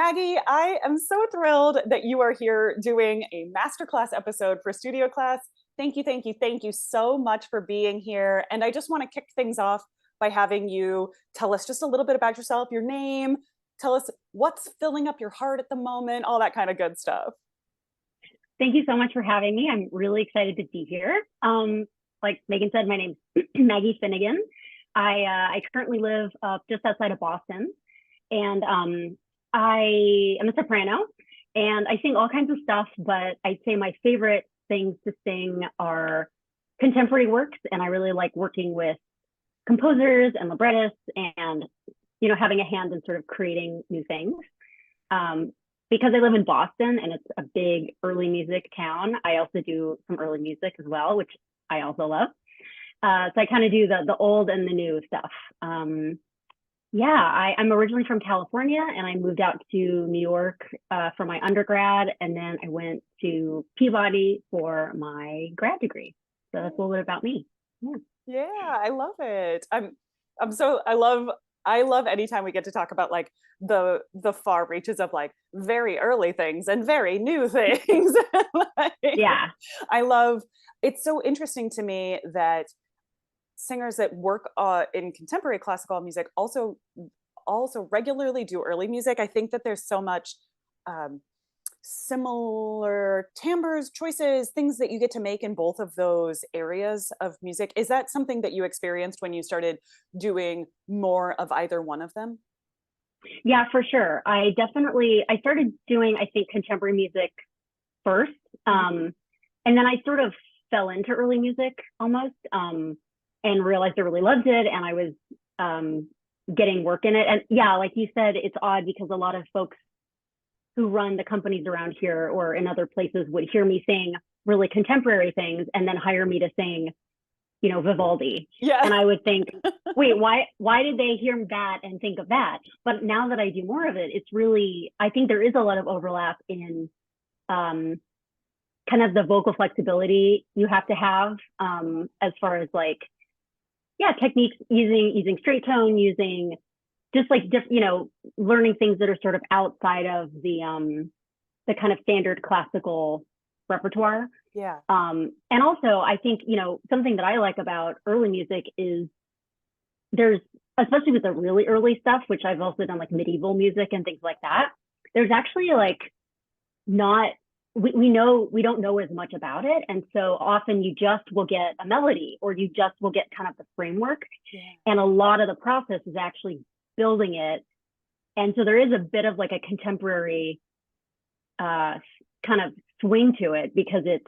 Maggie, I am so thrilled that you are here doing a masterclass episode for Studio Class. Thank you, thank you, thank you so much for being here. And I just want to kick things off by having you tell us just a little bit about yourself, your name, tell us what's filling up your heart at the moment, all that kind of good stuff. Thank you so much for having me. I'm really excited to be here. Like Megan said, my name's Maggie Finnegan. I currently live just outside of Boston, and I am a soprano, and I sing all kinds of stuff, but I'd say my favorite things to sing are contemporary works, and I really like working with composers and librettists and, having a hand in sort of creating new things. Because I live in Boston and it's a big early music town, I also do some early music as well, which I also love. So I kind of do the old and the new stuff. I'm originally from California, and I moved out to New York for my undergrad, and then I went to Peabody for my grad degree. So that's a little bit about me. Yeah, I love it. I love anytime we get to talk about like the far reaches of like very early things and very new things. Yeah. I love, it's so interesting to me that singers that work in contemporary classical music also regularly do early music. I think that there's so much similar timbres, choices, things that you get to make in both of those areas of music. Is that something that you experienced when you started doing more of either one of them? Yeah, for sure. I started doing, I think, contemporary music first. And then I sort of fell into early music almost, and realized I really loved it. And I was getting work in it. And yeah, like you said, it's odd because a lot of folks who run the companies around here or in other places would hear me sing really contemporary things and then hire me to sing, Vivaldi. Yeah. And I would think, wait, why did they hear that and think of that? But now that I do more of it, it's really, I think there is a lot of overlap in kind of the vocal flexibility you have to have as far as like, techniques, using straight tone, using just like, learning things that are sort of outside of the kind of standard classical repertoire. Yeah. And also I think, something that I like about early music is there's, especially with the really early stuff, which I've also done like medieval music and things like that, there's actually like we don't know as much about it. And so often you just will get a melody or you just will get kind of the framework. Yeah. And a lot of the process is actually building it. And so there is a bit of like a contemporary kind of swing to it because it's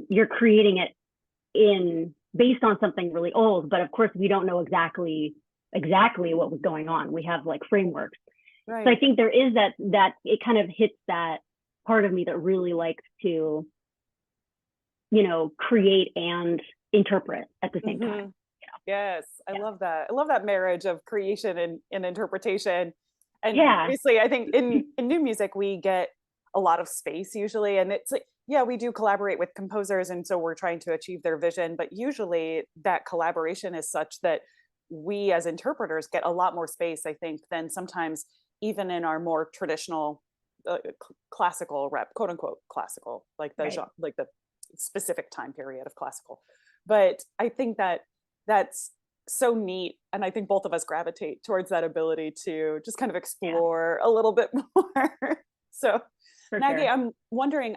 you're creating it based on something really old, but of course we don't know exactly what was going on. We have like frameworks. Right. So I think there is that it kind of hits that part of me that really likes to, create and interpret at the same time. Yes, I love that. I love that marriage of creation and interpretation. And obviously, I think in new music, we get a lot of space usually. And it's like, we do collaborate with composers. And so we're trying to achieve their vision. But usually that collaboration is such that we as interpreters get a lot more space, I think, than sometimes even in our more traditional classical rep, quote unquote classical, like the genre, like the specific time period of classical. But I think that's so neat. And I think both of us gravitate towards that ability to just kind of explore a little bit more. So for Maggie, I'm wondering,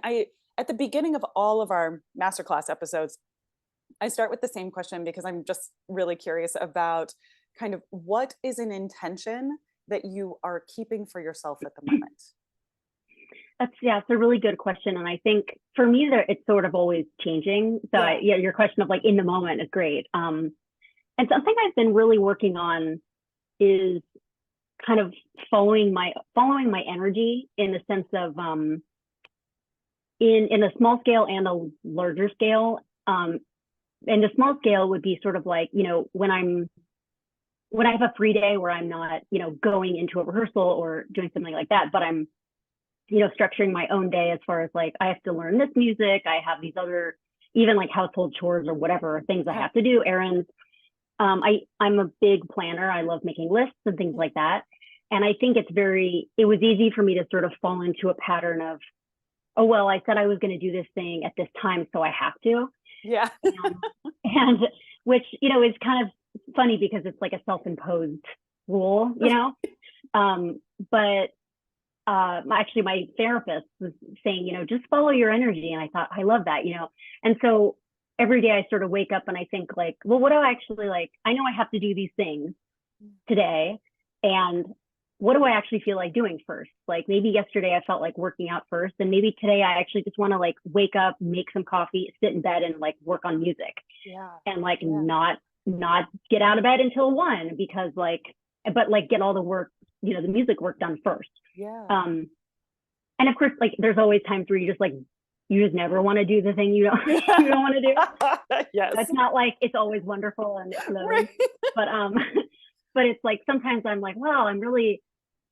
at the beginning of all of our masterclass episodes, I start with the same question because I'm just really curious about kind of what is an intention that you are keeping for yourself at the moment? It's a really good question. And I think for me, it's sort of always changing. So your question of like in the moment is great. And something I've been really working on is kind of following my energy in the sense of in a small scale and a larger scale. And the small scale would be sort of like, when I have a free day where I'm not, going into a rehearsal or doing something like that, but I'm structuring my own day as far as like, I have to learn this music. I have these other, even like household chores or whatever things I have to do, errands. I'm a big planner. I love making lists and things like that. And I think it was easy for me to sort of fall into a pattern of, oh, well, I said I was going to do this thing at this time, so I have to. Yeah. And which, you know, is kind of funny because it's like a self-imposed rule, you know? But actually my therapist was saying, you know, just follow your energy. And I thought, I love that, you know? And so every day I sort of wake up and I think like, well, what do I actually like? I know I have to do these things today. And what do I actually feel like doing first? Like maybe yesterday I felt like working out first, and maybe today I actually just want to like wake up, make some coffee, sit in bed and like work on music. Yeah. And like not get out of bed until 1 because like, but like get all the work, you know, the music work done first. Yeah. And of course, like there's always times where you just never want to do the thing you don't want to do. Yes. It's not like it's always wonderful and it flows, right. But it's like sometimes I'm like, well, I'm really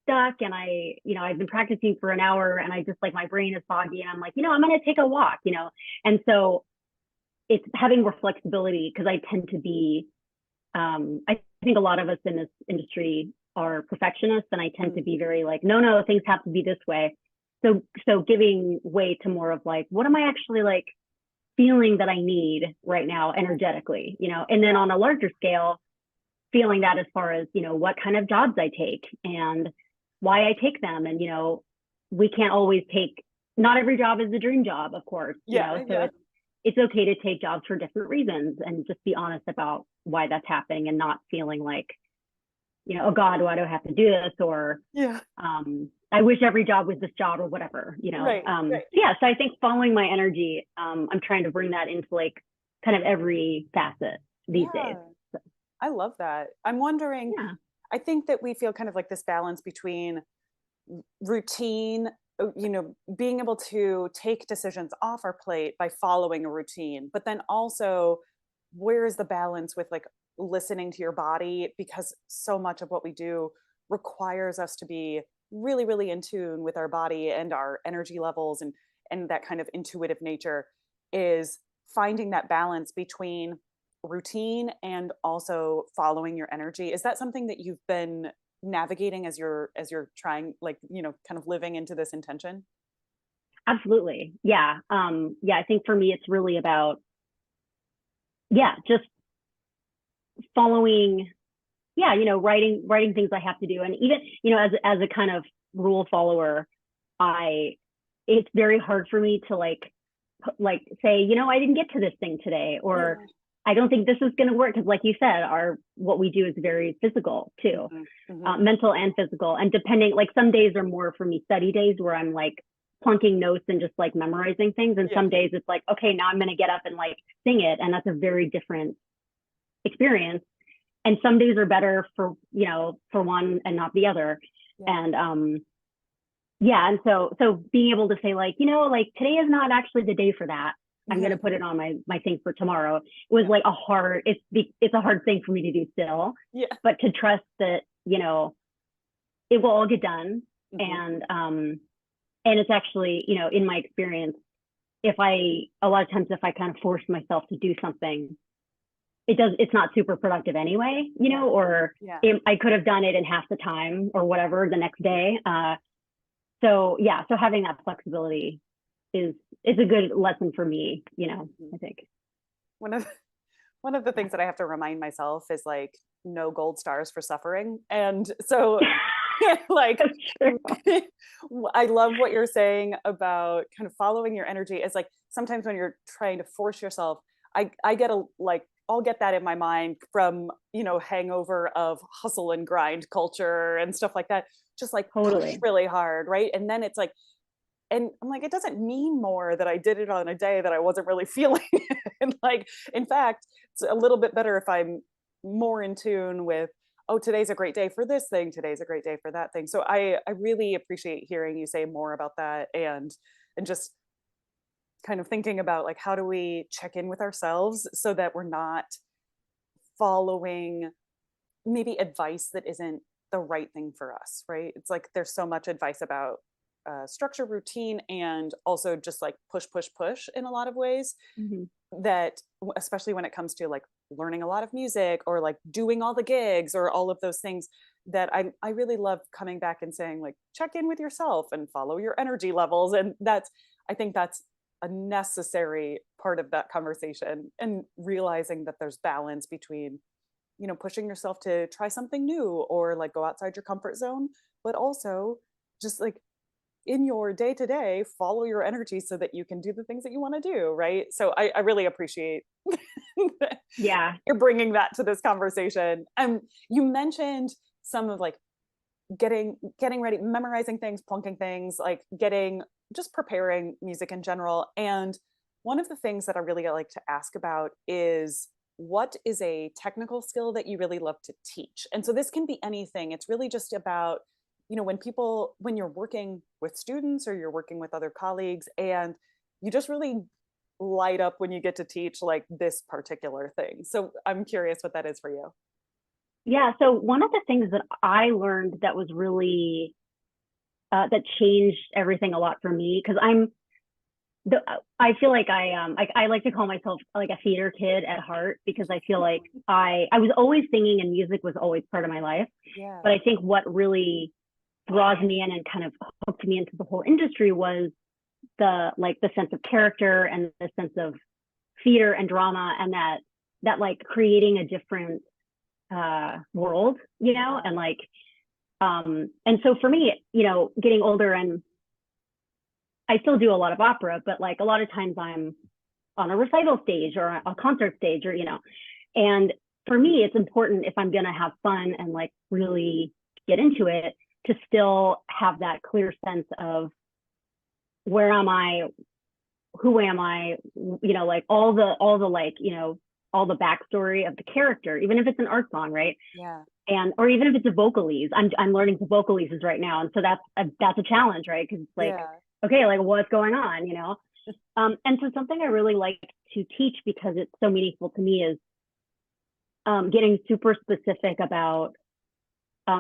stuck and I've been practicing for an hour and I just like my brain is foggy and I'm like, you know, I'm going to take a walk, you know. And so it's having more flexibility because I tend to be I think a lot of us in this industry are perfectionists, and I tend to be very like, no, things have to be this way. So giving way to more of like, what am I actually like feeling that I need right now energetically, you know? And then on a larger scale, feeling that as far as, you know, what kind of jobs I take and why I take them. And, you know, we can't always not every job is the dream job, of course, you know, so it's okay to take jobs for different reasons and just be honest about why that's happening and not feeling like, you know, oh God, why do I have to do this? Or, I wish every job was this job or whatever, you know? Right. Yeah. So I think following my energy, I'm trying to bring that into like kind of every facet these days. So. I love that. I'm wondering, I think that we feel kind of like this balance between routine, you know, being able to take decisions off our plate by following a routine, but then also where is the balance with like listening to your body, because so much of what we do requires us to be really, really in tune with our body and our energy levels, and that kind of intuitive nature is finding that balance between routine and also following your energy. Is that something that you've been navigating as you're trying, like, you know, kind of living into this intention? Absolutely. Yeah. I think for me it's really about just following, you know, writing things I have to do. And even, you know, as a kind of rule follower, it's very hard for me to like say, you know, I didn't get to this thing today, or I don't think this is going to work. Cause like you said, what we do is very physical too, mental and physical. And depending, like some days are more for me study days where I'm like plunking notes and just like memorizing things. And some days it's like, okay, now I'm going to get up and like sing it. And that's a very different experience. And some days are better for, you know, for one and not the other. And and so being able to say like, you know, like today is not actually the day for that. I'm going to put it on my thing for tomorrow. It was like it's a hard thing for me to do still, but to trust that, you know, it will all get done. And it's actually, you know, in my experience, a lot of times if I kind of force myself to do something, it's not super productive anyway, you know, or I could have done it in half the time or whatever the next day. So having that flexibility is a good lesson for me, you know. I think one of the things that I have to remind myself is like no gold stars for suffering. And so like I love what you're saying about kind of following your energy. Is like sometimes when you're trying to force yourself, I'll get that in my mind from, you know, hangover of hustle and grind culture and stuff like that, just like push really hard, right? And then it's like, and I'm like, it doesn't mean more that I did it on a day that I wasn't really feeling it. And like, in fact, it's a little bit better if I'm more in tune with, oh, today's a great day for this thing, today's a great day for that thing. So I really appreciate hearing you say more about that, and just kind of thinking about like, how do we check in with ourselves so that we're not following maybe advice that isn't the right thing for us, right? It's like there's so much advice about structure, routine, and also just like push in a lot of ways, that especially when it comes to like learning a lot of music or like doing all the gigs or all of those things, that I really love coming back and saying, like, check in with yourself and follow your energy levels. And I think that's a necessary part of that conversation, and realizing that there's balance between, pushing yourself to try something new or like go outside your comfort zone, but also just like in your day to day, follow your energy so that you can do the things that you want to do. Right. So I really appreciate Yeah. you're bringing that to this conversation. You mentioned some of like getting ready, memorizing things, plunking things, like just preparing music in general. And one of the things that I really like to ask about is, what is a technical skill that you really love to teach? And so this can be anything. It's really just about, when you're working with students or you're working with other colleagues, and you just really light up when you get to teach like this particular thing. So I'm curious what that is for you. Yeah. So one of the things that I learned that was really that changed everything a lot for me, because I feel like I like to call myself like a theater kid at heart, because I feel like I was always singing and music was always part of my life. Yeah. But I think what really draws me in and kind of hooked me into the whole industry was the sense of character and the sense of theater and drama, and that like creating a different world, and like and so for me, getting older, and I still do a lot of opera, but like a lot of times I'm on a recital stage or a concert stage, or and for me it's important, if I'm gonna have fun and like really get into it, to still have that clear sense of where am I, who am I, like all the like, all the backstory of the character, even if it's an art song, right? Yeah. And or even if it's a vocalese, I'm learning the vocaleses right now, and so that's a challenge, right? Because it's like, okay, like what's going on, and so something I really like to teach, because it's so meaningful to me, is getting super specific about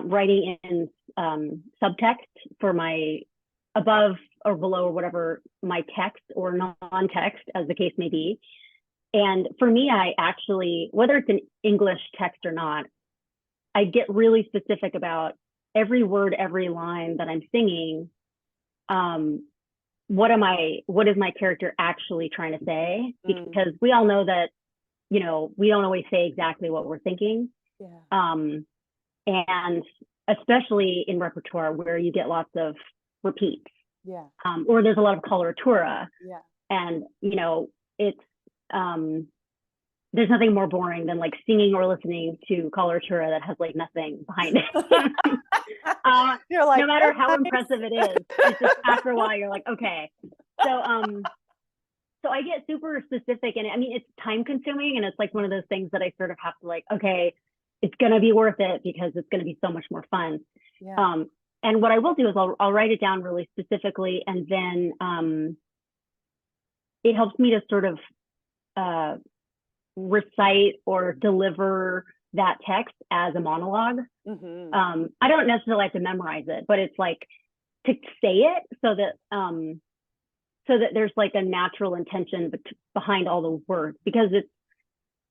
writing in subtext for my above or below or whatever my text or non-text, as the case may be. And for me, I actually, whether it's an English text or not, I get really specific about every word, every line that I'm singing. What is my character actually trying to say? Because we all know that, we don't always say exactly what we're thinking. Yeah. And especially in repertoire where you get lots of repeats. Yeah. Or there's a lot of coloratura. Yeah. And, it's, there's nothing more boring than like singing or listening to coloratura that has like nothing behind it. You're like, no matter how impressive it is, it's just after a while you're like, okay. So I get super specific, and I mean, it's time consuming, and it's like one of those things that I sort of have to like, okay, it's going to be worth it because it's going to be so much more fun. Yeah. And what I will do is I'll write it down really specifically, and then it helps me to sort of recite or deliver that text as a monologue. I don't necessarily have to memorize it, but it's like to say it so that there's like a natural intention behind all the words, because it's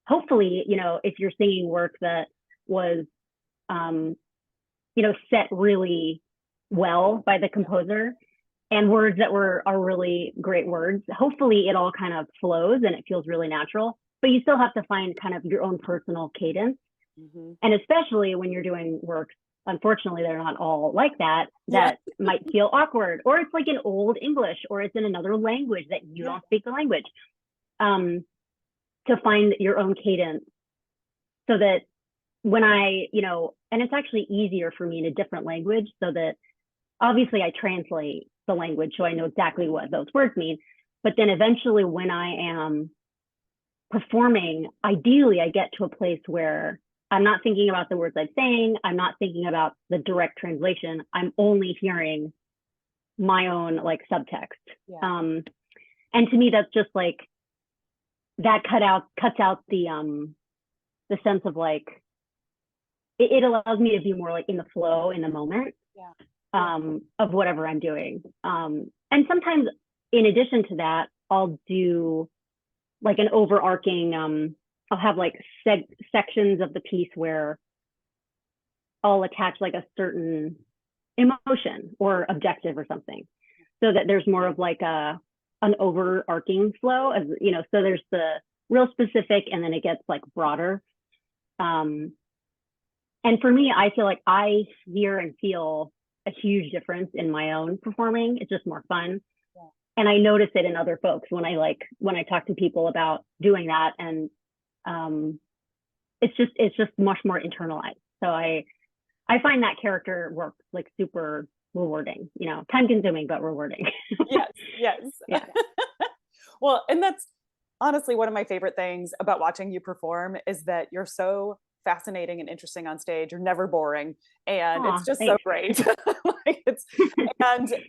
hopefully, if you're singing work that was set really well by the composer, and words that are really great words, hopefully it all kind of flows and it feels really natural. But you still have to find kind of your own personal cadence. And especially when you're doing works, unfortunately, they're not all like that might feel awkward, or it's like in old English, or it's in another language that you don't speak the language. To find your own cadence, so that when and it's actually easier for me in a different language, so that obviously I translate the language so I know exactly what those words mean. But then eventually when I am performing, ideally I get to a place where I'm not thinking about the words I'm saying. I'm not thinking about the direct translation. I'm only hearing my own like subtext. And to me, that's just like, that cuts out the sense of like, it allows me to be more like in the flow, in the moment of whatever I'm doing. And sometimes in addition to that, I'll do like an overarching, I'll have like sections of the piece where I'll attach like a certain emotion or objective or something, so that there's more of like an overarching flow, as you know. So there's the real specific, and then it gets like broader. And for me, I feel like I hear and feel a huge difference in my own performing. It's just more fun. Yeah. And I notice it in other folks when I talk to people about doing that. And it's just much more internalized. So I find that character work like super rewarding, you know, time consuming, but rewarding. Yes. Yeah. Well, and that's honestly one of my favorite things about watching you perform, is that you're so fascinating and interesting on stage. You're never boring, and it's just so great. Like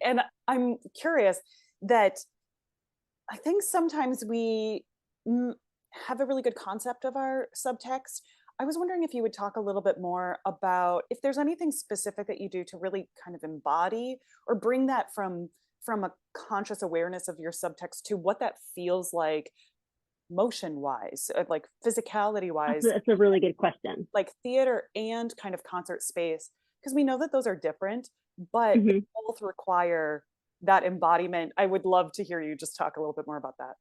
and I'm curious that I think sometimes we have a really good concept of our subtext. I was wondering if you would talk a little bit more about if there's anything specific that you do to really kind of embody or bring that from a conscious awareness of your subtext to what that feels like motion wise, like physicality wise. That's a really good question. Like theater and kind of concert space, because we know that those are different, but they both require that embodiment. I would love to hear you just talk a little bit more about that.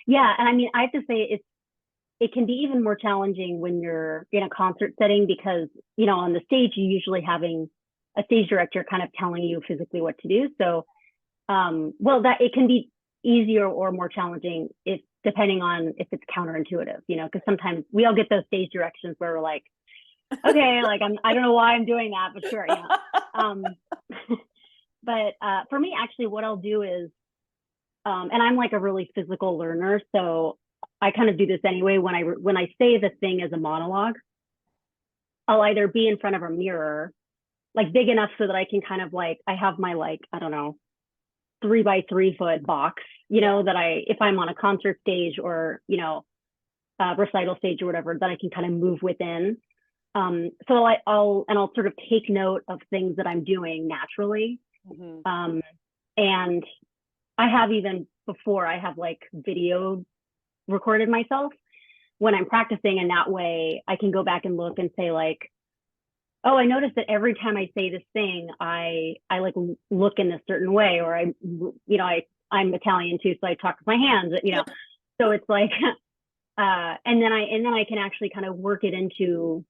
Yeah, and I mean, I have to say it can be even more challenging when you're in a concert setting, because, you know, on the stage, you're usually having a stage director kind of telling you physically what to do. So, well, that it can be easier or more challenging if depending on if it's counterintuitive, you know, because sometimes we all get those stage directions where we're like, okay, like I don't know why I'm doing that, but sure, you know. But for me, actually, what I'll do is, and I'm like a really physical learner, so I kind of do this anyway. When I say the thing as a monologue, I'll either be in front of a mirror, like big enough so that I can kind of like, I have my like, I don't know, 3x3 foot box, you know, that if I'm on a concert stage or, you know, recital stage or whatever, that I can kind of move within. So I'll sort of take note of things that I'm doing naturally. And I have even before I have like video recorded myself when I'm practicing, and that way I can go back and look and say like, oh, I noticed that every time I say this thing, I like look in a certain way, or I'm Italian too, so I talk with my hands, you know. So it's like, and then I can actually kind of work it into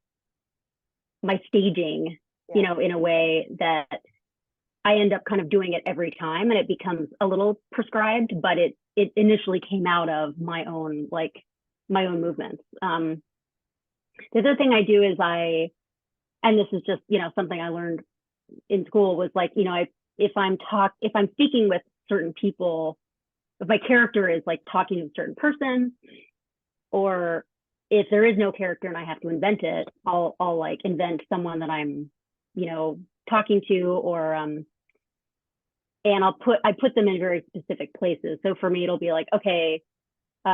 my staging, you know, in a way that I end up kind of doing it every time, and it becomes a little prescribed, but it initially came out of my own movements. The other thing I do is and this is just, you know, something I learned in school, was like, you know, if I'm speaking with certain people, if my character is like talking to a certain person, or if there is no character and I have to invent it, I'll like invent someone that I'm, you know, talking to, or and I put them in very specific places. So for me, it'll be like, okay,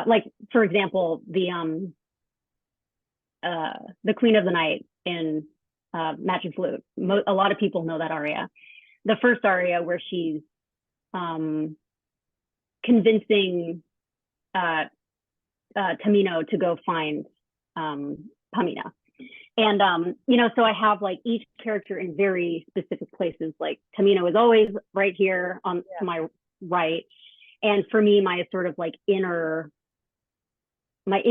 like for example, the Queen of the Night in Magic Flute. A lot of people know that aria. The first aria where she's convincing Tamino to go find Pamina. And you know, so I have like each character in very specific places. Like Tamino is always right here on to my right, and for me, my sort of like inner when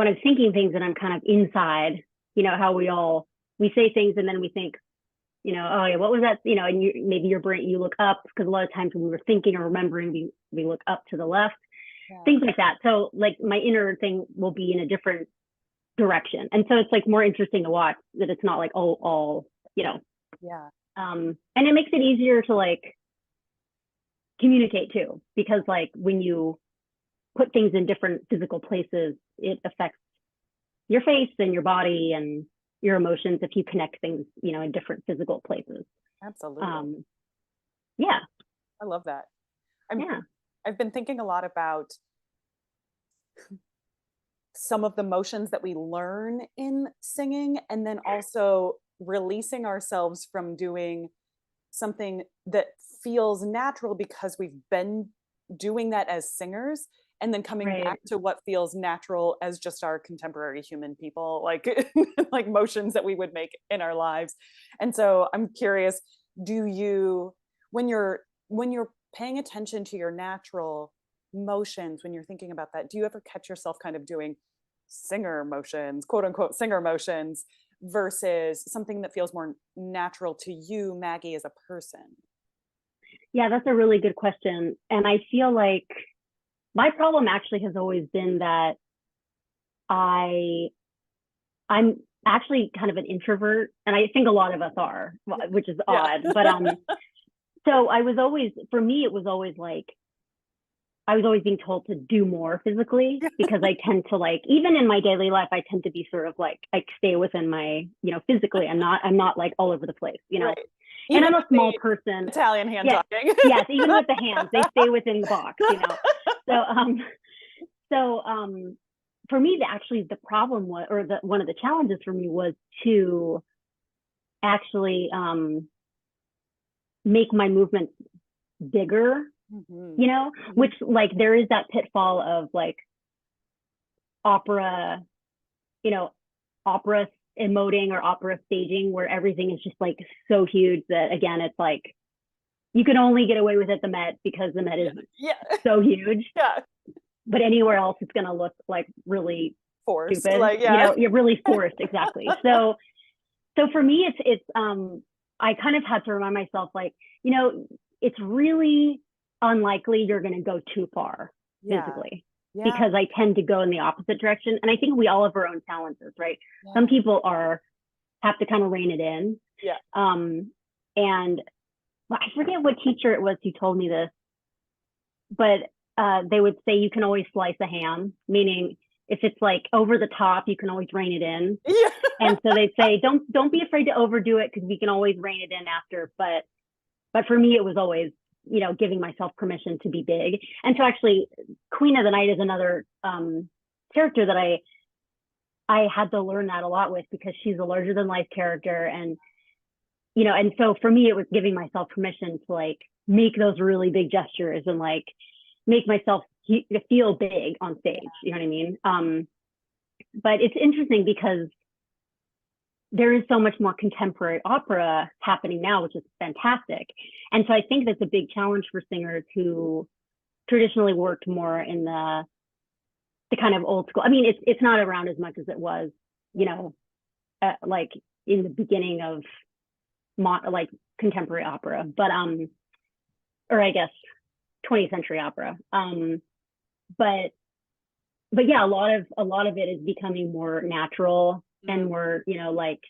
I'm thinking things and I'm kind of inside, you know, how we say things and then we think, you know, oh yeah, what was that? You know, and maybe your brain, you look up, because a lot of times when we were thinking or remembering, we look up to the left, things like that. So like my inner thing will be in a different direction. And so it's like more interesting to watch that it's not like all, you know. And it makes it easier to like communicate too, because like when you put things in different physical places, it affects your face and your body and your emotions if you connect things, you know, in different physical places. Absolutely. I love that. I've been thinking a lot about some of the motions that we learn in singing, and then also releasing ourselves from doing something that feels natural because we've been doing that as singers, and then coming back to what feels natural as just our contemporary human people, like like motions that we would make in our lives. And so I'm curious, do you, when you're paying attention to your natural motions, when you're thinking about that, do you ever catch yourself kind of doing singer motions, quote unquote singer motions, versus something that feels more natural to you, Maggie, as a person? Yeah, that's a really good question. And I feel like my problem actually has always been that I'm actually kind of an introvert, and I think a lot of us are, which is odd. But so I was always, for me, it was always like, I was always being told to do more physically, because I tend to, like, even in my daily life, I tend to be sort of like, I stay within my, physically, I'm not like all over the place, Right. And I'm a small person. Italian hand talking. Yes, even with the hands, they stay within the box, So for me, actually the problem was, or one of the challenges for me was to actually make my movements bigger, which, like, there is that pitfall of like opera emoting or opera staging, where everything is just like so huge that, again, it's like you can only get away with it the Met, because the Met is so huge. But anywhere else, it's going to look like really forced, stupid. like, you're really forced. Exactly. So for me, it's I kind of had to remind myself, like, it's really unlikely you're going to go too far physically, because I tend to go in the opposite direction. And I think we all have our own talents, right? Some people have to kind of rein it in. And I forget what teacher it was who told me this, but they would say you can always slice a ham, meaning if it's like over the top, you can always rein it in. And so they'd say, don't be afraid to overdo it, because we can always rein it in after. But for me, it was always, giving myself permission to be big. And so actually, Queen of the Night is another character that I had to learn that a lot with, because she's a larger than life character. And, and so for me, it was giving myself permission to, like, make those really big gestures and, like, make myself feel big on stage. You know what I mean? But it's interesting because there is so much more contemporary opera happening now, which is fantastic. And so I think that's a big challenge for singers who traditionally worked more in the kind of old school. I mean, it's not around as much as it was, like in the beginning of like contemporary opera, but or I guess 20th century opera. But yeah, a lot of it is becoming more natural and more, like,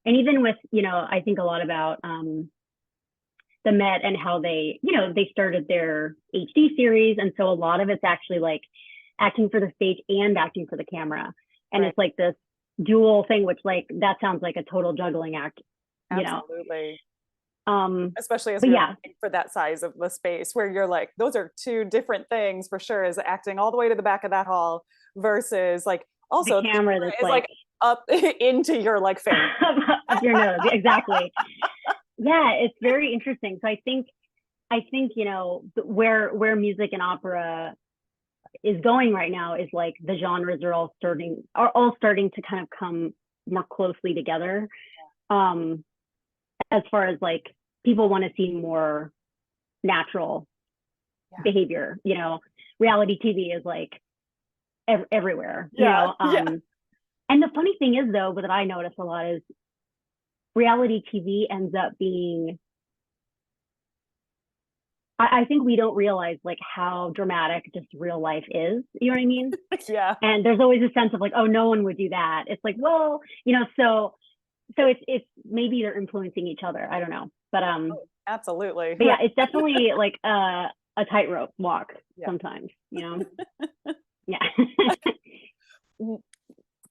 and even with, I think a lot about the Met and how they, they started their HD series. And so a lot of it's actually like acting for the stage and acting for the camera. And it's like this dual thing, which, like, that sounds like a total juggling act. Absolutely. Especially as you're for that size of the space, where you're like, those are two different things for sure, is acting all the way to the back of that hall versus, like, also the camera that's like up into your, like, face. Up your nose. Exactly. Yeah, it's very interesting. So I think where music and opera is going right now is, like, the genres are all starting to kind of come more closely together. As far as, like, people want to see more natural behavior, reality TV is, like, everywhere, And the funny thing is, though, that I notice a lot is reality TV ends up being, I think we don't realize, like, how dramatic just real life is. You know what I mean? And there's always a sense of, like, oh, no one would do that. It's like, well, so it's maybe they're influencing each other. I don't know, but absolutely. But yeah, it's definitely like a tightrope walk sometimes. Yeah.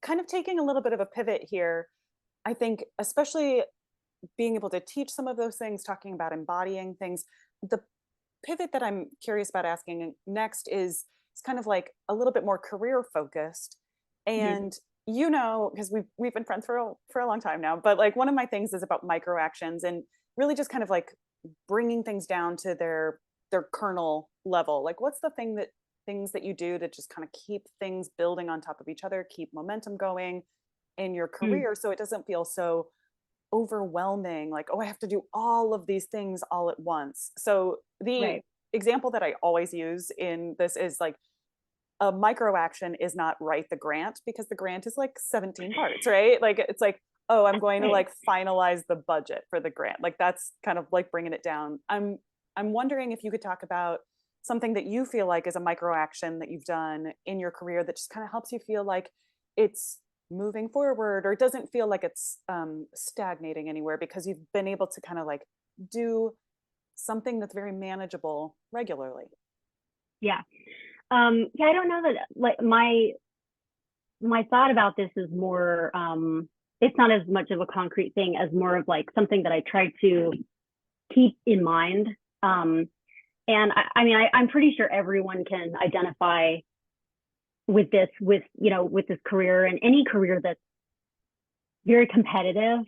Kind of taking a little bit of a pivot here, I think, especially being able to teach some of those things, talking about embodying things. The pivot that I'm curious about asking next is it's kind of like a little bit more career focused, and because we've been friends for a long time now, but, like, one of my things is about micro actions and really just kind of, like, bringing things down to their kernel level. Like, what's the thing that things that you do to just kind of keep things building on top of each other, keep momentum going in your career, so it doesn't feel so overwhelming, like, oh, I have to do all of these things all at once. So the example that I always use in this is like, a micro action is not write the grant, because the grant is like 17 parts, right? Like, it's like, oh, I'm going to like finalize the budget for the grant. Like, that's kind of like bringing it down. I'm wondering if you could talk about something that you feel like is a micro action that you've done in your career that just kind of helps you feel like it's moving forward, or it doesn't feel like it's stagnating anywhere, because you've been able to kind of like do something that's very manageable regularly. Yeah. Yeah, I don't know that, like, my thought about this is more, it's not as much of a concrete thing as more of like something that I try to keep in mind. And I mean, I'm pretty sure everyone can identify with this, with this career, and any career that's very competitive.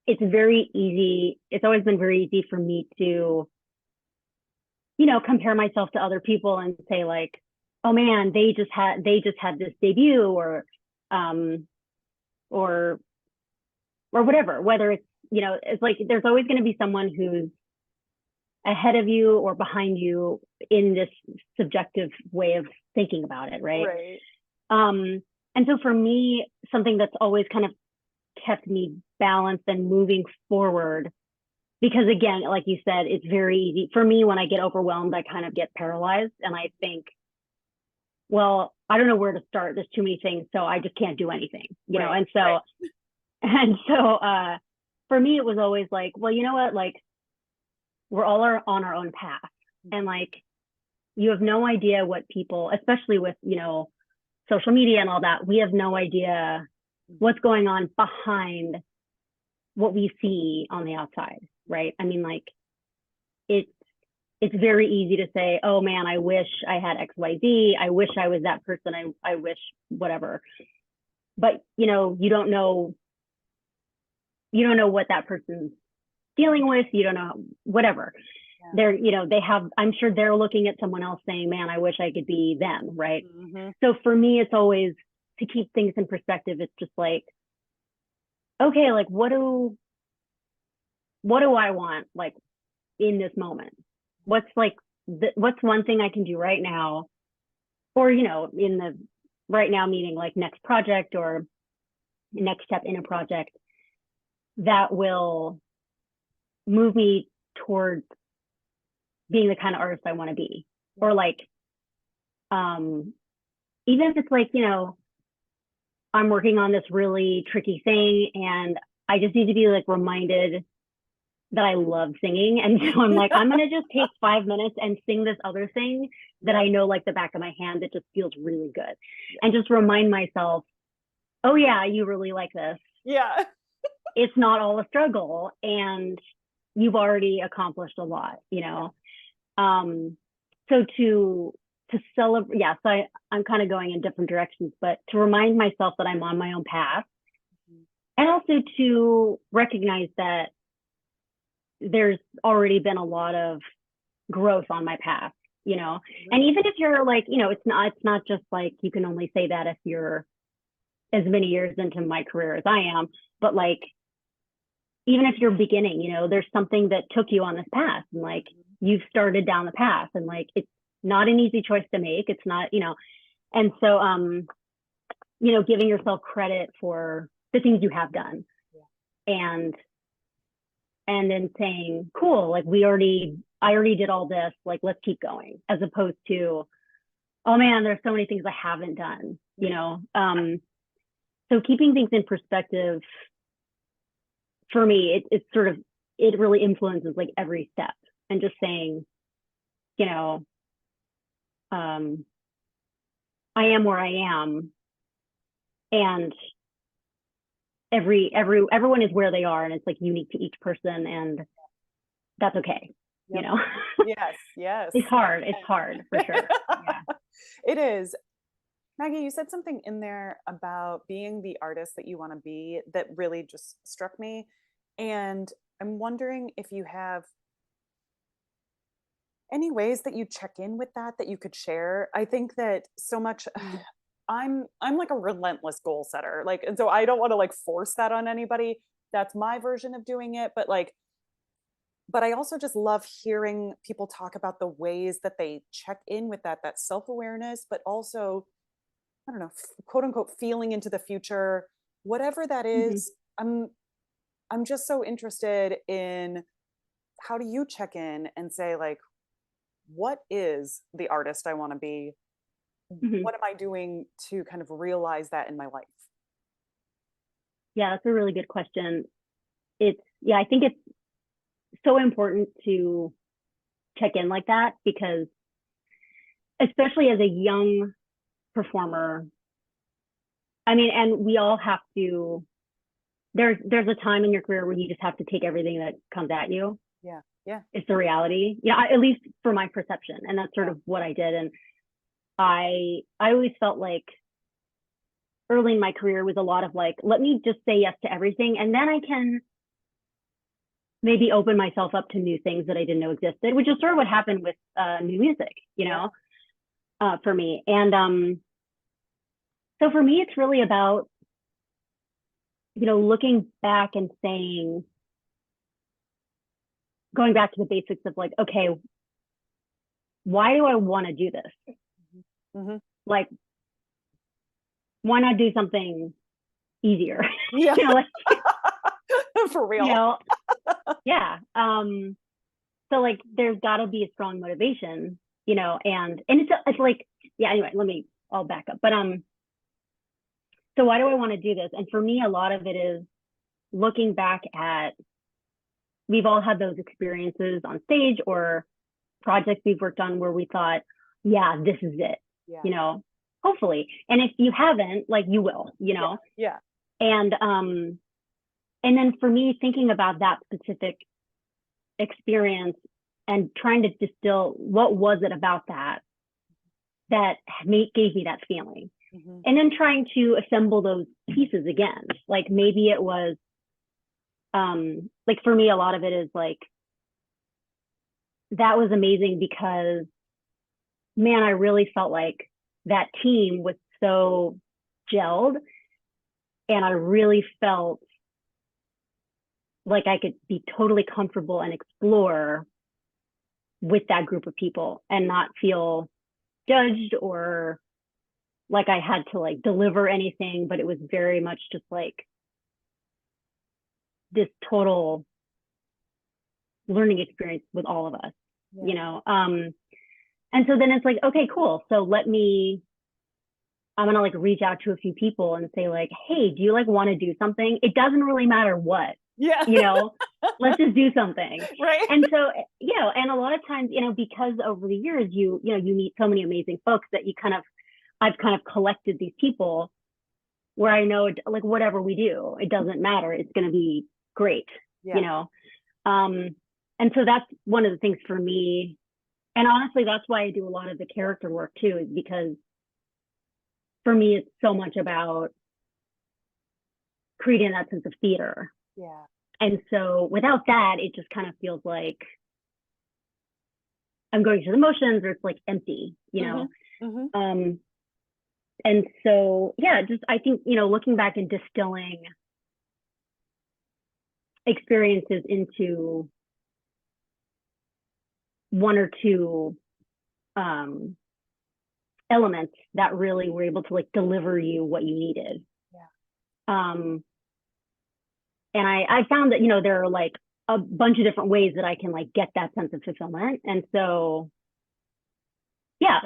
It's very easy. It's always been very easy for me to, compare myself to other people and say like, oh man, they just had this debut, or whatever, whether it's, it's like, there's always going to be someone who's ahead of you or behind you in this subjective way of thinking about it. Right. And so for me, something that's always kind of kept me balanced and moving forward, because again, like you said, it's very easy for me when I get overwhelmed, I kind of get paralyzed, and I think, well, I don't know where to start. There's too many things, so I just can't do anything, you know? And so, for me, it was always like, well, you know what? Like, we're all on our own path, and like, you have no idea what people, especially with, social media and all that, we have no idea what's going on behind what we see on the outside, right? I mean, like, it's very easy to say, oh man, I wish I had XYZ. I wish I was that person. I wish whatever. But, you don't know what that person's dealing with. You don't know, whatever. Yeah. I'm sure they're looking at someone else saying, man, I wish I could be them, right? Mm-hmm. So for me, it's always, to keep things in perspective, it's just like, okay, like, what do I want, like, in this moment? What's one thing I can do right now, or, in the right now meaning like next project or next step in a project, that will move me towards being the kind of artist I want to be. Or like, even if it's like, I'm working on this really tricky thing and I just need to be like reminded that I love singing. And so I'm like, I'm going to just take 5 minutes and sing this other thing that I know like the back of my hand, that just feels really good. And just remind myself, oh yeah, you really like this. Yeah. It's not all a struggle, and you've already accomplished a lot, So to celebrate, so I'm kind of going in different directions, but to remind myself that I'm on my own path, and also to recognize that there's already been a lot of growth on my path, and even if you're like, it's not just like, you can only say that if you're as many years into my career as I am, but like, even if you're beginning, there's something that took you on this path, and like, you've started down the path, and like, it's not an easy choice to make. It's not, and so, giving yourself credit for the things you have done, and then saying, cool, like, I already did all this, like, let's keep going, as opposed to, oh man, there's so many things I haven't done, so keeping things in perspective, for me, it's sort of, it really influences like every step, and just saying, I am where I am, and everyone is where they are, and it's like unique to each person, and that's okay. Yes. It's hard for sure. Yeah. It is. Maggie, you said something in there about being the artist that you want to be that really just struck me. And I'm wondering if you have Any ways that you check in with that you could share? I think that so much I'm like a relentless goal setter. Like, and so I don't want to like force that on anybody. That's my version of doing it. But I also just love hearing people talk about the ways that they check in with that self-awareness, but also, I don't know, quote unquote, feeling into the future, whatever that Mm-hmm. is. I'm just so interested in how do you check in and say like, what is the artist I want to be? Mm-hmm. What am I doing to kind of realize that in my life? Yeah, that's a really good question. I think it's so important to check in like that, because especially as a young performer, I mean, and we all have to, there's a time in your career where you just have to take everything that comes at you. Yeah. Yeah. It's the reality. Yeah, at least for my perception. And that's sort of what I did. And I always felt like early in my career was a lot of like, let me just say yes to everything, and then I can maybe open myself up to new things that I didn't know existed, which is sort of what happened with new music, for me. And so for me, it's really about, looking back and saying, going back to the basics of like, okay, why do I want to do this? Mm-hmm. Like, why not do something easier? Yeah. Like, for real. Yeah. So like, there's got to be a strong motivation, and it's like, yeah. Anyway, I'll back up. But so why do I want to do this? And for me, a lot of it is looking back at, we've all had those experiences on stage or projects we've worked on where we thought, yeah, this is it, hopefully. And if you haven't, like, you will, Yeah. And then for me, thinking about that specific experience and trying to distill what was it about that gave me that feeling. Mm-hmm. And then trying to assemble those pieces again. Like maybe it was, like for me, a lot of it is like, that was amazing because, man, I really felt like that team was so gelled, and I really felt like I could be totally comfortable and explore with that group of people and not feel judged or like I had to like deliver anything, but it was very much just like this total learning experience with all of us, and so then it's like, okay, cool. So I'm going to like reach out to a few people and say like, hey, do you like want to do something? It doesn't really matter what, let's just do something. Right. And so, and a lot of times, because over the years, you meet so many amazing folks that I've kind of collected these people where I know like whatever we do, it doesn't matter. It's going to be great, and so that's one of the things for me. And honestly, that's why I do a lot of the character work too, is because for me, it's so much about creating that sense of theater. Yeah. And so without that, it just kind of feels like I'm going through the motions, or it's like empty, Mm-hmm. Mm-hmm. And so, just, I think, looking back and distilling experiences into one or two elements that really were able to like deliver you what you needed. Yeah. And I found that, there are like a bunch of different ways that I can like get that sense of fulfillment. And so,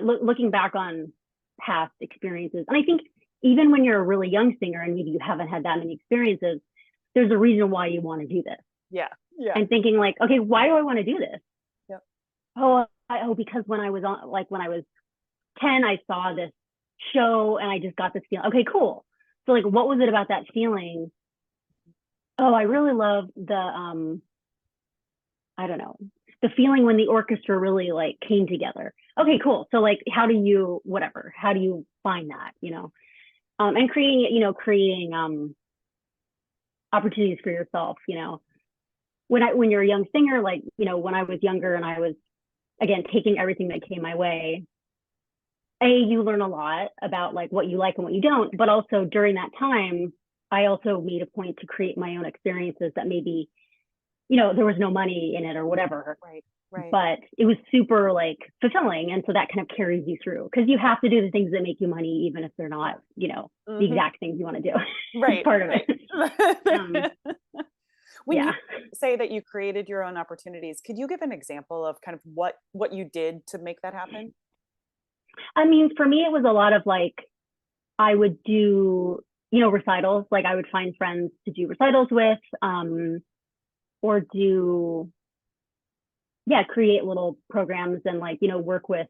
looking back on past experiences, and I think even when you're a really young singer and maybe you haven't had that many experiences, there's a reason why you want to do this. Yeah. Yeah. And thinking like, okay, why do I want to do this? Yep. Because when I was 10, I saw this show and I just got this feeling. Okay, cool. So like, what was it about that feeling? Oh, I really love the, I don't know, the feeling when the orchestra really like came together. Okay, cool. So like, how do you find that, and creating opportunities for yourself, when you're a young singer, like, when I was younger and I was again, taking everything that came my way, you learn a lot about like what you like and what you don't, but also during that time, I also made a point to create my own experiences that maybe, you know, there was no money in it or whatever. Right. Right. But it was super like fulfilling. And so that kind of carries you through, because you have to do the things that make you money, even if they're not, you know, the exact things you want to do. Right. Part of it. When you say that you created your own opportunities, could you give an example of kind of what you did to make that happen? I mean, for me, it was a lot of like, I would do, you know, recitals. Like I would find friends to do recitals with, or do, create little programs and like, you know, work with,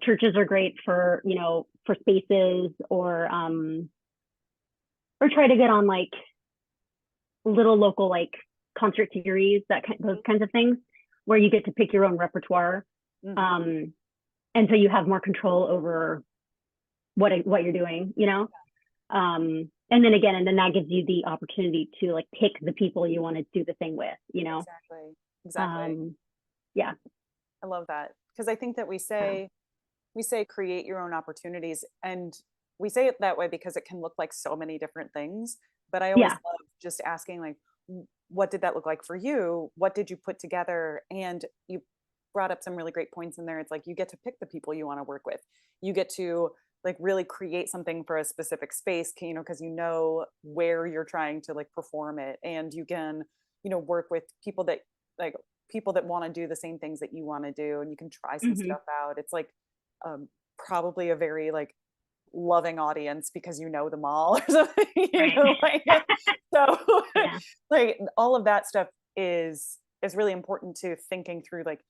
churches are great for, you know, for spaces, or try to get on like little local like concert series, those kinds of things, where you get to pick your own repertoire. And so you have more control over what you're doing, you know? And then that gives you the opportunity to like pick the people you want to do the thing with, you know? Exactly. Yeah. I love that. Because I think that we say create your own opportunities, and we say it that way because it can look like so many different things. But I always love just asking, like, what did that look like for you? What did you put together? And you brought up some really great points in there. It's like you get to pick the people you want to work with. You get to like really create something for a specific space, you know, because you know where you're trying to like perform it, and you can, you know, work with people that want to do the same things that you want to do, and you can try some stuff out. It's like probably a very like loving audience because you know them all or something, you know, like, so like all of that stuff is really important to thinking through, like,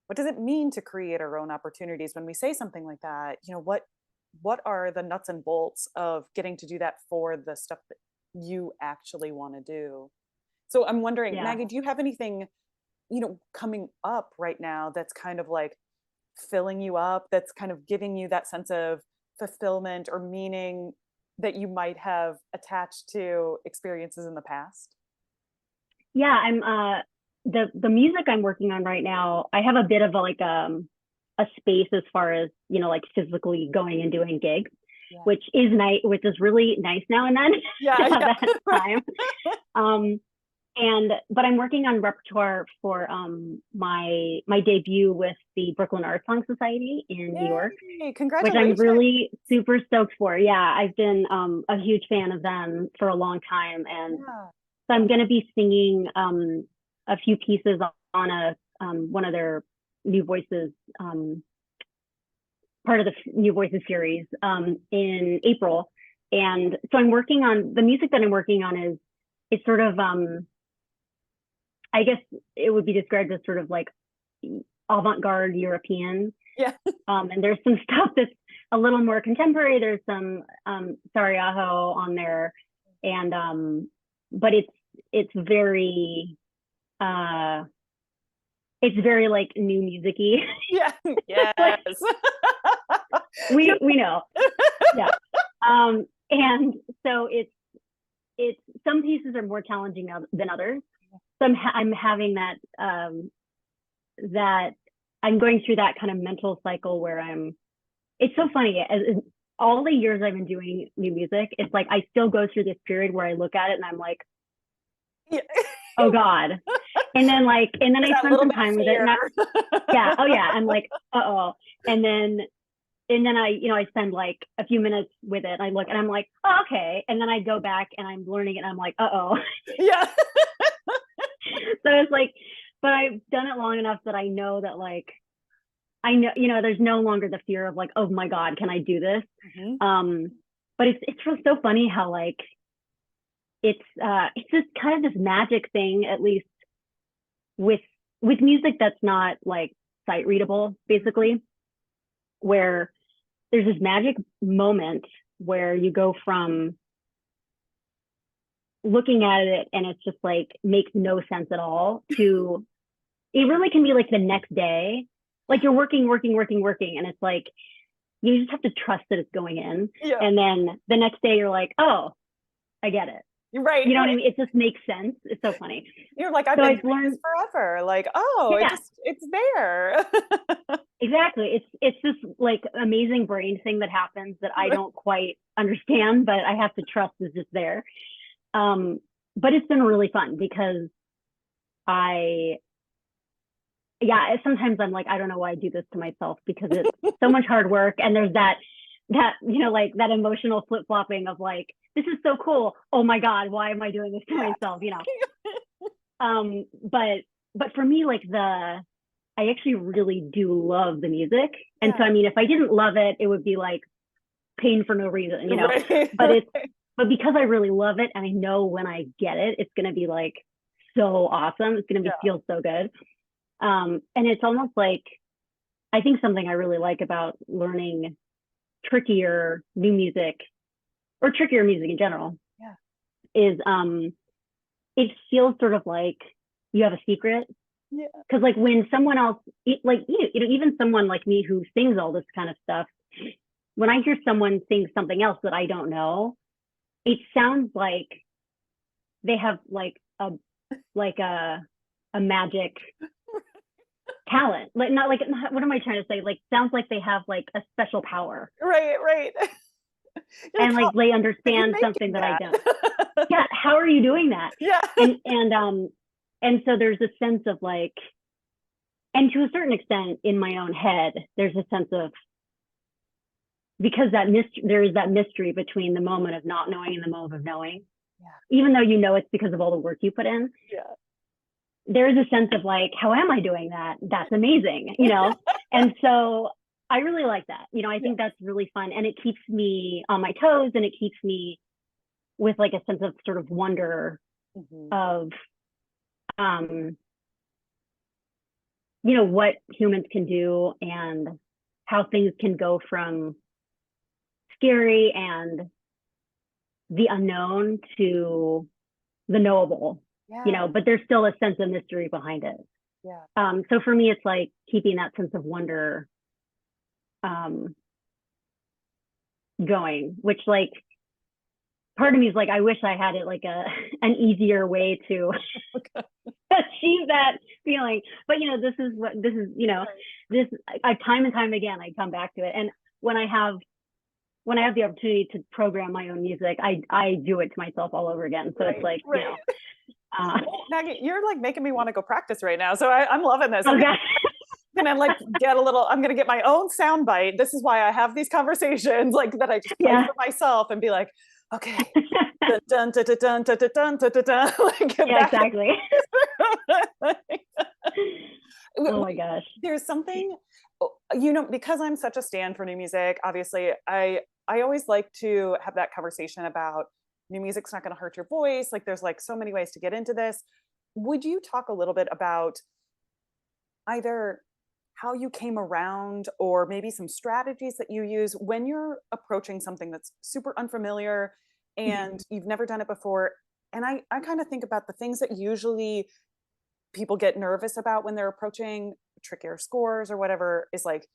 what does it mean to create our own opportunities when we say something like that? You know, what are the nuts and bolts of getting to do that for the stuff that you actually want to do? So I'm wondering, Maggie, do you have anything, you know, coming up right now that's kind of like filling you up, that's kind of giving you that sense of fulfillment or meaning that you might have attached to experiences in the past? Yeah, I'm the music I'm working on right now, I have a bit of a space as far as, you know, like physically going and doing gigs, which is nice, which is really nice now and then to have that time. But I'm working on repertoire for my debut with the Brooklyn Art Song Society in New York. Congratulations. Which I'm really super stoked for. Yeah, I've been a huge fan of them for a long time, and so I'm going to be singing a few pieces on a one of their New Voices, part of the New Voices series in April. And so I'm working on the music that I'm working on is sort of I guess it would be described as sort of like avant-garde European. Yeah. And there's some stuff that's a little more contemporary. There's some Sarajevo on there, and but it's very like new music-y. Yeah. Yes. Like, we know. Yeah. And so it's some pieces are more challenging than others. So I'm having that that I'm going through that kind of mental cycle where it's so funny, as all the years I've been doing new music, it's like I still go through this period where I look at it and I'm like, oh God. And then I spend some time with it. I'm like, uh-oh. And then I spend like a few minutes with it. And I look and I'm like, oh, okay. And then I go back and I'm learning it and I'm like, uh-oh. Yeah. So it's like, but I've done it long enough that I know that like, I know, you know, there's no longer the fear of like, oh my God, can I do this? But it's just so funny how like, it's just kind of this magic thing, at least with music that's not like sight readable, basically, where there's this magic moment where you go from looking at it and it's just like makes no sense at all to it really can be like the next day, like you're working and it's like you just have to trust that it's going in, and then the next day you're like, oh, I get it, You're right. You know what I mean? It just makes sense. It's so funny. You're like, I've been doing this forever. Like, oh, yeah. it's there. Exactly. It's this like amazing brain thing that happens that I don't quite understand, but I have to trust is just there. But it's been really fun because sometimes I'm like, I don't know why I do this to myself, because it's so much hard work. And there's that, you know, like that emotional flip-flopping of like, this is so cool. Oh my God, why am I doing this to myself? You know? But for me, like I actually really do love the music. And so, I mean, if I didn't love it, it would be like pain for no reason, you know, but because I really love it and I know when I get it, it's going to be like so awesome. It's going to feel so good. And it's almost like, I think something I really like about learning trickier new music or trickier music in general is it feels sort of like you have a secret. Because like when someone else, like you know, even someone like me who sings all this kind of stuff, when I hear someone sing something else that I don't know, it sounds like they have like a magic talent, like not like, what am I trying to say? Like sounds like they have like a special power. Right. And like they understand something that I don't. Yeah, how are you doing that? Yeah. And so there's a sense of like, and to a certain extent in my own head, there's a sense of, because there is that mystery between the moment of not knowing and the moment of knowing. Even though you know it's because of all the work you put in. There is a sense of like, how am I doing that? That's amazing, you know? And so I really like that. You know, I think that's really fun. And it keeps me on my toes, and it keeps me with like a sense of sort of wonder of, you know, what humans can do and how things can go from scary and the unknown to the knowable, you know, but there's still a sense of mystery behind it. So for me, it's like keeping that sense of wonder going, which like part of me is like, I wish I had it like an easier way to achieve that feeling. But you know, this is, you know, I time and time again, I come back to it. And when I have the opportunity to program my own music, I do it to myself all over again. So it's like, you know, Maggie, you're like making me want to go practice right now. So I'm loving this. Okay. I'm gonna get my own sound bite. This is why I have these conversations, like that I just play for myself and be like, okay, dun, dun, dun, dun, dun, dun, dun, dun, dun, dun. Like, exactly. Oh my gosh. There's something, you know, because I'm such a stan for new music, obviously, I always like to have that conversation about new music's not going to hurt your voice. Like there's like so many ways to get into this. Would you talk a little bit about either how you came around or maybe some strategies that you use when you're approaching something that's super unfamiliar and you've never done it before? And I kind of think about the things that usually people get nervous about when they're approaching trickier scores or whatever is like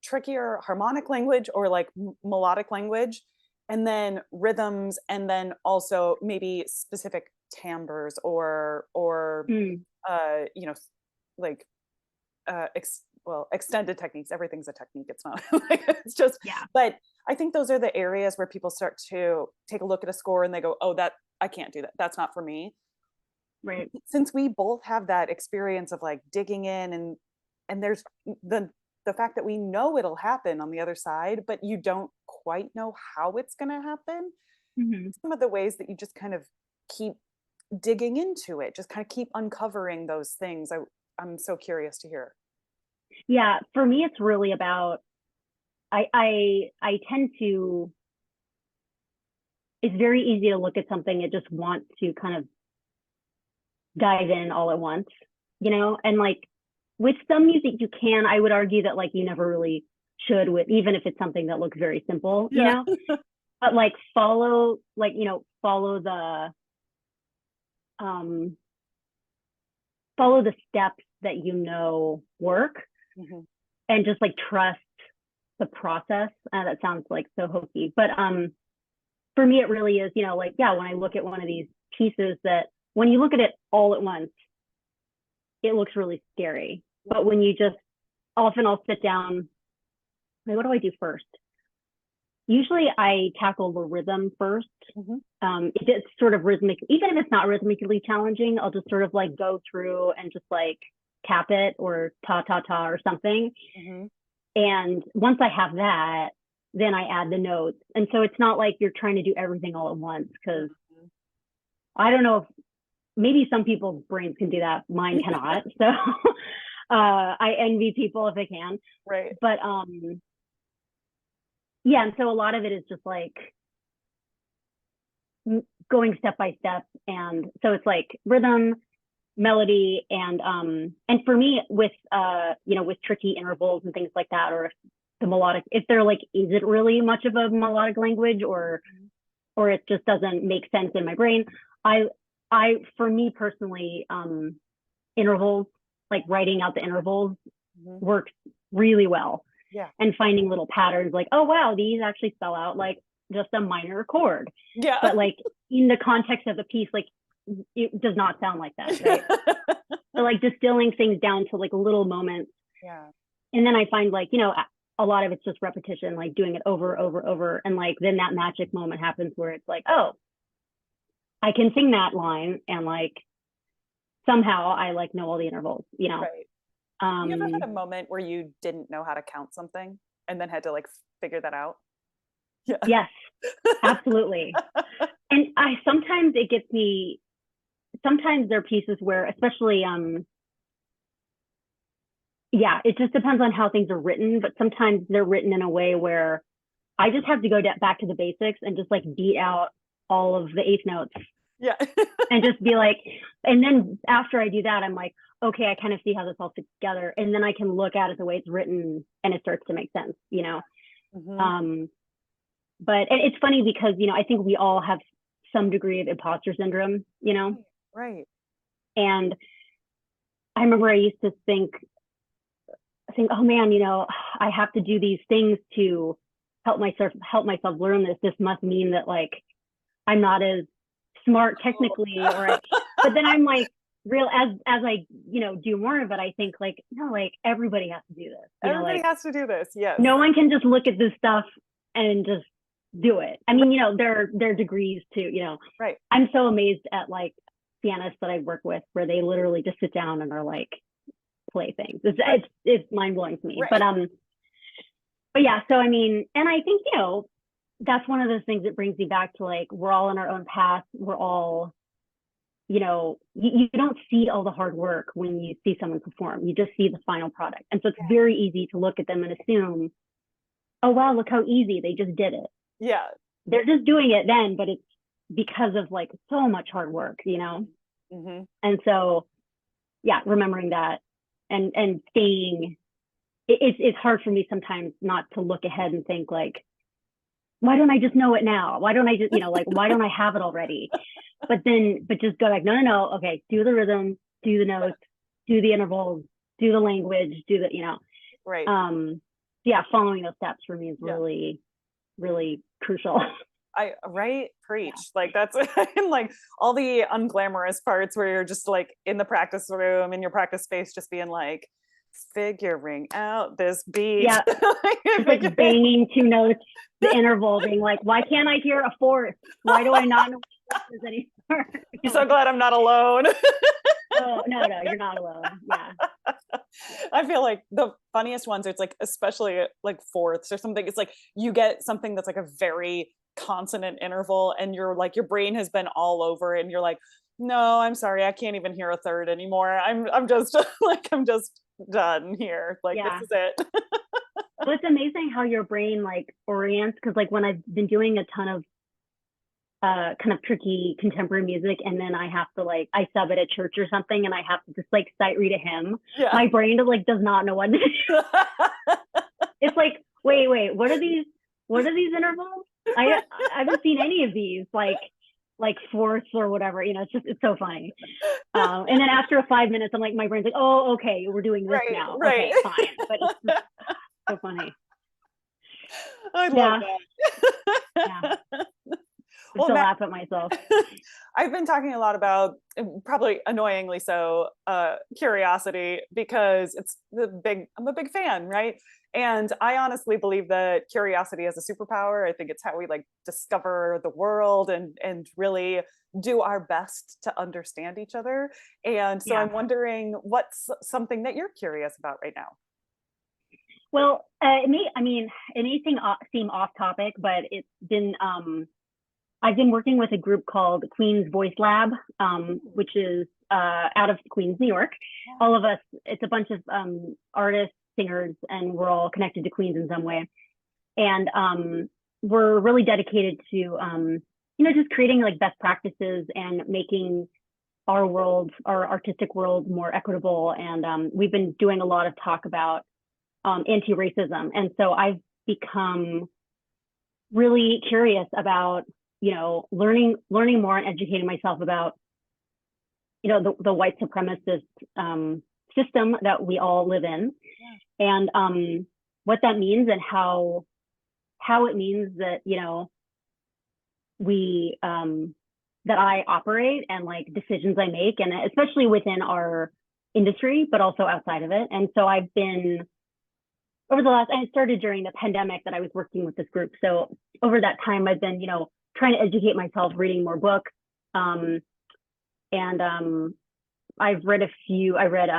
trickier harmonic language or like melodic language, and then rhythms, and then also maybe specific timbres or you know, like extended techniques. Everything's a technique. It's not like, it's just, but I think those are the areas where people start to take a look at a score and they go, oh, that I can't do that. That's not for me. Right. Since we both have that experience of like digging in and there's the fact that we know it'll happen on the other side, but you don't quite know how it's going to happen. Some of the ways that you just kind of keep digging into it, just kind of keep uncovering those things. I'm so curious to hear. Yeah, for me, it's really about, I tend to, it's very easy to look at something and just want to kind of dive in all at once, you know, and like with some music you can, I would argue that like you never really should, with even if it's something that looks very simple, you know, but like follow the steps that you know work, and just like trust the process. That sounds like so hokey, but for me, it really is, you know, like, yeah, when I look at one of these pieces that when you look at it all at once, it looks really scary. But when you just, often I'll sit down, like, what do I do first? Usually I tackle the rhythm first. If it's sort of rhythmic, even if it's not rhythmically challenging, I'll just sort of like go through and just like tap it or ta ta ta or something. And once I have that, then I add the notes. And so it's not like you're trying to do everything all at once, because I don't know if maybe some people's brains can do that. Mine cannot. So I envy people if they can. Right. But yeah, and so a lot of it is just like going step by step. And so it's like rhythm, melody, and for me with you know, with tricky intervals and things like that, or if the melodic, if they're like, is it really much of a melodic language, or it just doesn't make sense in my brain, I for me personally, intervals, like writing out the intervals works really well. Yeah. And finding little patterns like, oh wow, these actually spell out like just a minor chord. Yeah. But like in the context of the piece, like it does not sound like that, right? So like distilling things down to like little moments. Yeah. And then I find like, you know, a lot of it's just repetition, like doing it over. And like, then that magic moment happens where it's like, oh, I can sing that line. And like, somehow I like know all the intervals, you know? Right. You ever had a moment where you didn't know how to count something and then had to like figure that out? Yeah. Yes, absolutely. And sometimes it gets me, sometimes there are pieces where, especially, yeah, it just depends on how things are written, but sometimes they're written in a way where I just have to go back to the basics and just like beat out all of the eighth notes. Yeah. And just be like, and then after I do that, I'm like, okay, I kind of see how this all fits together. And then I can look at it the way it's written and it starts to make sense, you know? But and it's funny because, you know, I think we all have some degree of imposter syndrome, you know? Right. And I remember I used to think, oh man, you know, I have to do these things to help myself learn this. This must mean that like, I'm not as smart technically, but then I'm like, as I, you know, do more of it, I think like, no, like everybody has to do this. Everybody has to do this. Yes. No one can just look at this stuff and just do it. I mean, you know, there are degrees too, you know. Right. I'm so amazed at like pianists that I work with where they literally just sit down and are like, play things. It's mind blowing to me. Right. But yeah, so I mean, and I think, you know, that's one of those things that brings me back to like, we're all on our own path. We're all, you know, you don't see all the hard work when you see someone perform. You just see the final product. And so it's very easy to look at them and assume, oh, wow, look how easy they just did it. Yeah. They're just doing it then, but it's because of like so much hard work, you know? And so, yeah, remembering that and staying, it's hard for me sometimes not to look ahead and think like, why don't I just know it now? Why don't I just, you know, like, why don't I have it already? But just go like, no. Okay. Do the rhythm, do the notes, do the intervals, do the language, do the, you know, right. Yeah. Following those steps for me is really, really crucial. Preach. Yeah. Like that's like all the unglamorous parts where you're just like in the practice room in your practice space, just being like, figuring out this beat. Yeah. like banging two notes, the interval, being like, why can't I hear a fourth? Why do I not know what this is anymore? I'm so glad I'm not alone. Oh, no, you're not alone. Yeah. I feel like the funniest ones, it's like, especially like fourths or something, it's like you get something that's like a very consonant interval and you're like, your brain has been all over it and you're like, no, I'm sorry, I can't even hear a third anymore. I'm just like, I'm just done here. Like, this is it. Well, it's amazing how your brain like orients, because like when I've been doing a ton of kind of tricky contemporary music and then I have to like, I sub at a church or something and I have to just like sight read a hymn, my brain like does not know what to do. It's like, wait, what are these intervals? I haven't seen any of these like fourths or whatever, you know. It's so funny. And then after 5 minutes I'm like, my brain's like, oh, okay, we're doing this now. Okay, fine. But it's just so funny. I love that. Yeah. still laugh at myself. I've been talking a lot about, probably annoyingly so, curiosity, because I'm a big fan, right? And I honestly believe that curiosity is a superpower. I think it's how we like discover the world and really do our best to understand each other. And so I'm wondering, what's something that you're curious about right now? Well, it may seem off topic, but it's been, I've been working with a group called Queen's Voice Lab, which is out of Queens, New York. All of us, it's a bunch of artists, singers, and we're all connected to Queens in some way. And we're really dedicated to, just creating like best practices and making our world, our artistic world, more equitable. And we've been doing a lot of talk about anti-racism. And so I've become really curious about, learning more and educating myself about, the white supremacist system that we all live in, and what that means and how it means that, we that I operate and like decisions I make, and especially within our industry, but also outside of it. And so I've been I started during the pandemic that I was working with this group. So over that time, I've been, trying to educate myself, reading more books. And I've read I read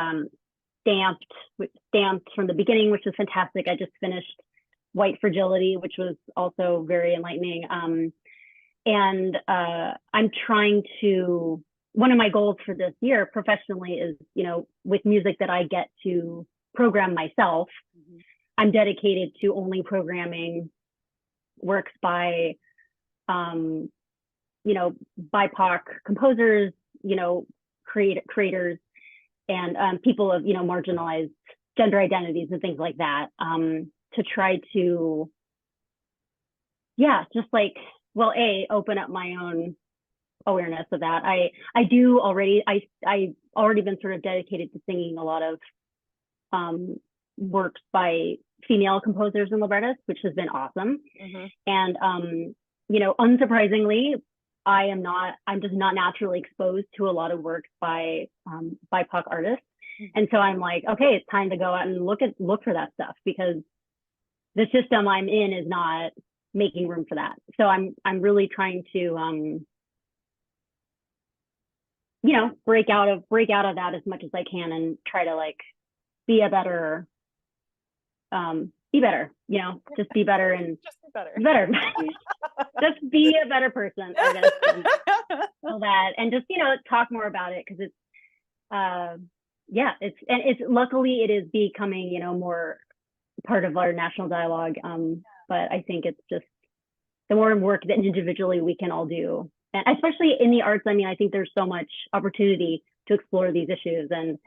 Stamped from the beginning, which was fantastic. I just finished White Fragility, which was also very enlightening. And I'm trying to, one of my goals for this year professionally is, with music that I get to program myself, I'm dedicated to only programming works by, BIPOC composers, creators, and people of, marginalized gender identities and things like that, to try to, just like, open up my own awareness of that. I already been sort of dedicated to singing a lot of works by female composers and librettists, which has been awesome. And unsurprisingly, I'm just not naturally exposed to a lot of works by BIPOC artists. And so I'm like, okay, it's time to go out and look for that stuff, because the system I'm in is not making room for that. So I'm really trying to break out of that as much as I can and try to like be better, just be better and just be better. Just be a better person, I guess, and all that, and just talk more about it, because it's luckily it is becoming more part of our national dialogue. But I think it's just the more work that individually we can all do, and especially in the arts. I mean, I think there's so much opportunity to explore these issues and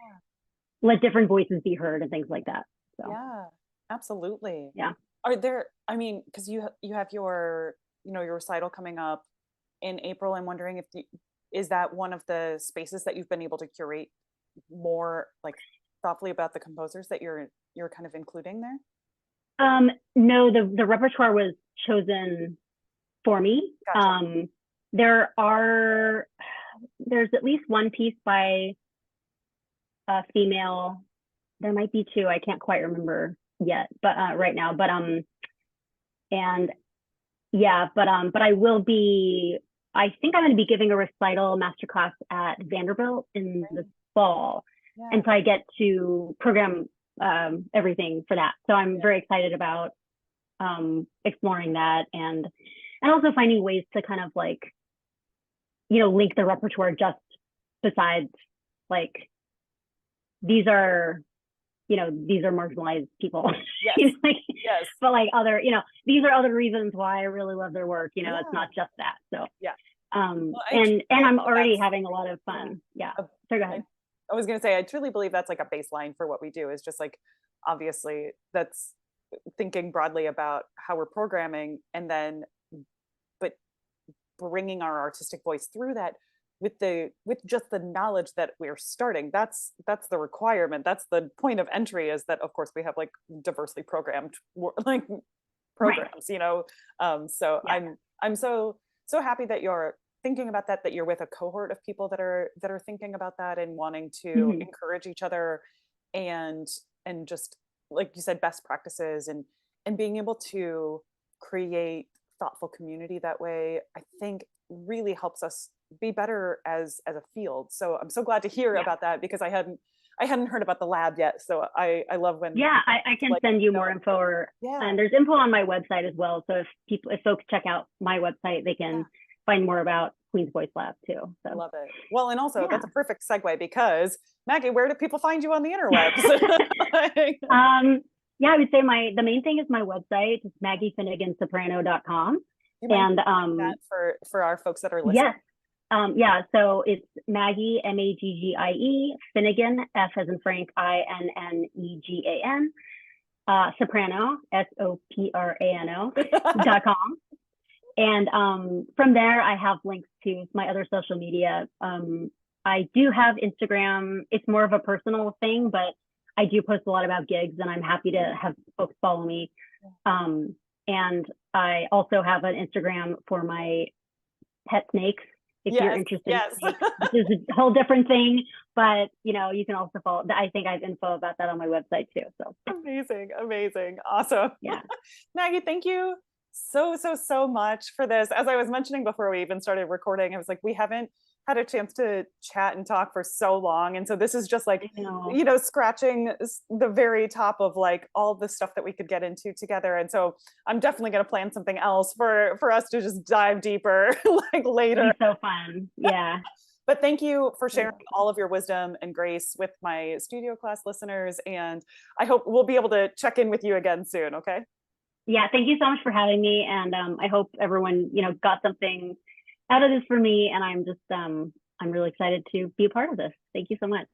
let different voices be heard and things like that. So. Yeah, absolutely. Yeah. Are there, because you have your, your recital coming up in April. I'm wondering is that one of the spaces that you've been able to curate more like thoughtfully about the composers that you're kind of including there? No, the repertoire was chosen for me. Gotcha. There's at least one piece by a female. There might be two. I can't quite remember yet, but right now. But I will be. I think I'm going to be giving a recital masterclass at Vanderbilt in the fall, and so I get to program everything for that. So I'm very excited about exploring that and also finding ways to kind of like, link the repertoire just besides like these are marginalized people. Yes. Yes. But like other, these are other reasons why I really love their work. It's not just that. So and I'm already having a lot of fun. Yeah. So go ahead. I was going to say, I truly believe that's like a baseline for what we do, is just like, obviously that's thinking broadly about how we're programming, and then, but bringing our artistic voice through that with just the knowledge that we're starting. That's the requirement. That's the point of entry, is that of course we have like diversely programmed like programs, so I'm so so happy that you're thinking about that, that you're with a cohort of people that are thinking about that and wanting to encourage each other, and just like you said, best practices, and being able to create thoughtful community that way, I think really helps us be better as a field. So I'm so glad to hear about that, because I hadn't heard about the lab yet. So I love when I can send you more info, and there's info on my website as well. So if folks check out my website, they can find more about Queen's Voice Lab too. So. I love it. Well, and also that's a perfect segue, because Maggie, where do people find you on the interwebs? I would say the main thing is my website. It's maggiefinnegansoprano.com. And that for our folks that are listening. Yes. So it's Maggie, Maggie, Finnegan, F as in Frank, INNEGAN, Soprano, SOPRANO.com. And from there, I have links to my other social media. I do have Instagram. It's more of a personal thing, but I do post a lot about gigs, and I'm happy to have folks follow me. And I also have an Instagram for my pet snakes, if you're interested. This is a whole different thing, but you can also follow. I think I have info about that on my website too. So amazing, awesome. Yeah, Maggie, thank you so much for this. As I was mentioning before we even started recording, I was like, we haven't had a chance to chat and talk for so long, and so this is just like scratching the very top of like all the stuff that we could get into together. And so I'm definitely going to plan something else for us to just dive deeper like later. It'll be so fun. Yeah. But thank you for sharing all of your wisdom and grace with my studio class listeners, and I hope we'll be able to check in with you again soon. Okay. Yeah, thank you so much for having me, and I hope everyone got something out of this for me, and I'm really excited to be a part of this. Thank you so much.